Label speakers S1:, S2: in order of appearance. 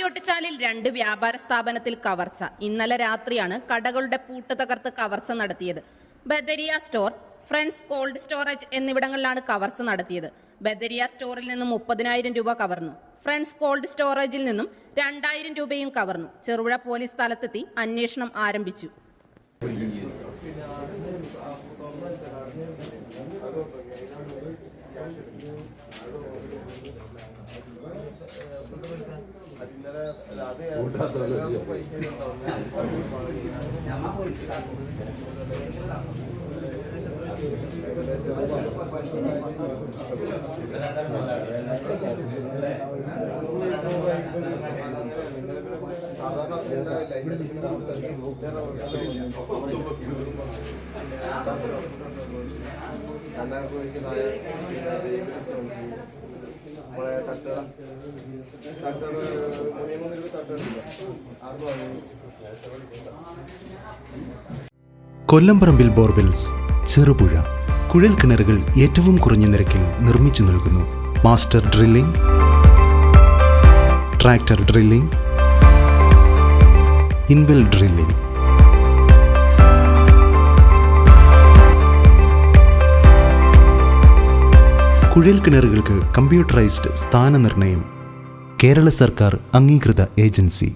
S1: പാണ്ടിയൊട്ടിച്ചാലിൽ 2 വ്യാപാര സ്ഥാപനത്തിൽ കവർച്ച. ഇന്നലെ രാത്രിയാണ് കടകളുടെ പൂട്ട് തകർത്ത് കവർച്ച നടത്തിയത്. Badariya store, friends cold storage എന്നിവിടങ്ങളിലാണ് കവർച്ച നടത്തിയത്. ബദരിയ സ്റ്റോറിൽ നിന്നും 30,000 രൂപ കവർന്നു. ഫ്രണ്ട്സ് കോൾഡ് സ്റ്റോറേജിൽ നിന്നും 2,000 രൂപയും കവർന്നു. ചെറുപുഴ പോലീസ് സ്ഥലത്തെത്തി അന്വേഷണം ആരംഭിച്ചു.
S2: കൊല്ലംപറമ്പിൽ ബോർവെൽസ്, ചെറുപുഴ. കുഴൽ കിണറുകൾ ഏറ്റവും കുറഞ്ഞ നിരക്കിൽ നിർമ്മിച്ചു നൽകുന്നു. Master drilling, tractor drilling, ഇൻവെൽ drilling. കുഴൽ കിണറുകൾക്ക് കമ്പ്യൂട്ടറൈസ്ഡ് സ്ഥാനനിർണ്ണയം. കേരള സർക്കാർ അംഗീകൃത ഏജൻസി.